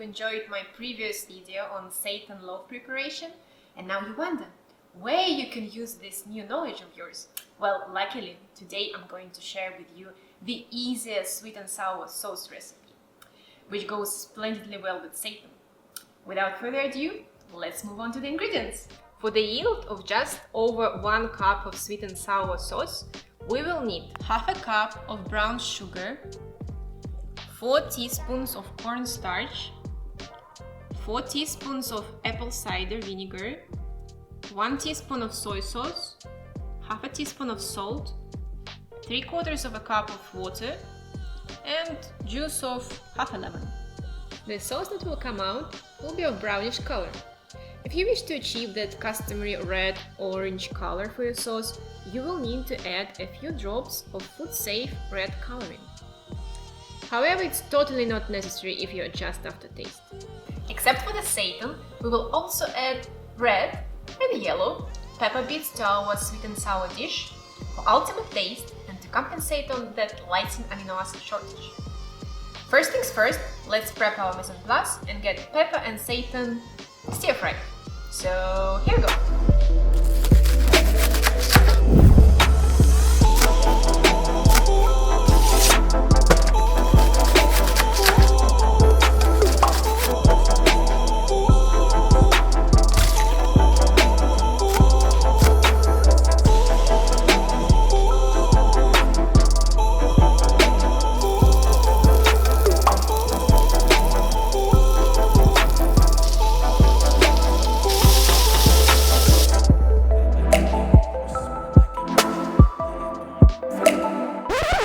enjoyed my previous video on seitan loaf preparation, and now you wonder where you can use this new knowledge of yours. Well, luckily, today I'm going to share with you the easiest sweet and sour sauce recipe, which goes splendidly well with seitan. Without further ado, let's move on to the ingredients. For the yield of just over 1 cup of sweet and sour sauce, we will need half a cup of brown sugar, 4 teaspoons of cornstarch, 4 teaspoons of apple cider vinegar, 1 teaspoon of soy sauce, half a teaspoon of salt, 3/4 of a cup of water, and juice of half a lemon. The sauce that will come out will be of brownish color. If you wish to achieve that customary red-orange color for your sauce, you will need to add a few drops of food-safe red coloring. However, it's totally not necessary if you adjust after taste. Except for the seitan, we will also add red and yellow pepper bits to our sweet and sour dish for ultimate taste and to compensate on that lysine amino acid shortage. First things first, let's prep our mise en place and get pepper and seitan stir-fried. So here we go.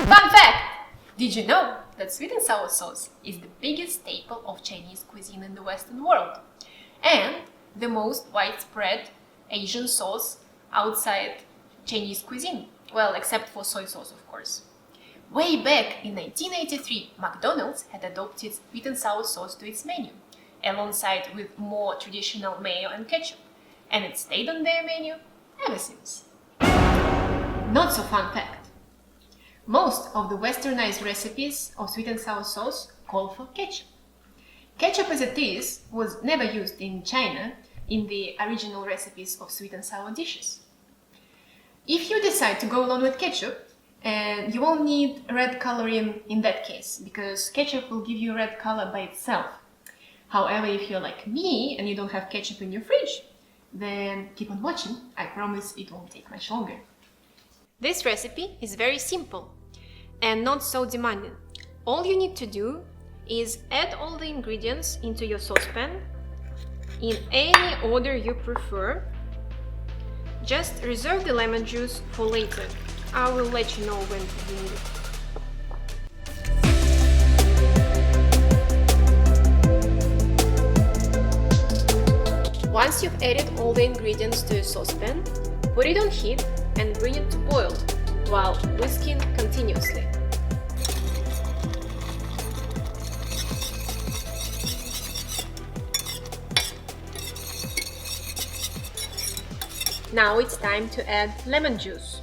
Fun fact! Did you know that sweet and sour sauce is the biggest staple of Chinese cuisine in the Western world and the most widespread Asian sauce outside Chinese cuisine? Well, except for soy sauce, of course. Way back in 1983, McDonald's had adopted sweet and sour sauce to its menu, alongside with more traditional mayo and ketchup, and it stayed on their menu ever since. Not so fun fact. Most of the westernized recipes of sweet and sour sauce call for ketchup. Ketchup as it is was never used in China in the original recipes of sweet and sour dishes. If you decide to go along with ketchup, you won't need red coloring in that case, because ketchup will give you red color by itself. However, if you're like me and you don't have ketchup in your fridge, then keep on watching. I promise it won't take much longer. This recipe is very simple and not so demanding. All you need to do is add all the ingredients into your saucepan in any order you prefer. Just reserve the lemon juice for later. I will let you know when to need it. Once you've added all the ingredients to your saucepan, put it on heat and bring it to boil while whisking continuously. Now it's time to add lemon juice.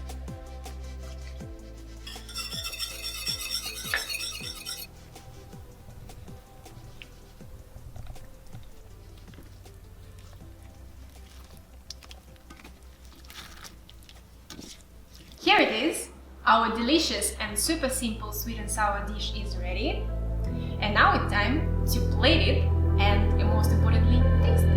Here it is! Our delicious and super simple sweet and sour dish is ready. And now it's time to plate it and, most importantly, taste it.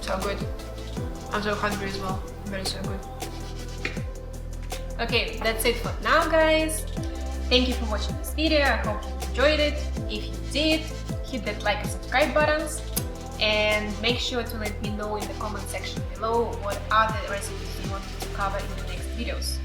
So good. I'm so hungry as well. Very so good. Okay, that's it for now, guys. Thank you for watching this video. I hope you enjoyed it. If you did, hit that like and subscribe buttons. And make sure to let me know in the comment section below what other recipes you want me to cover in the next videos.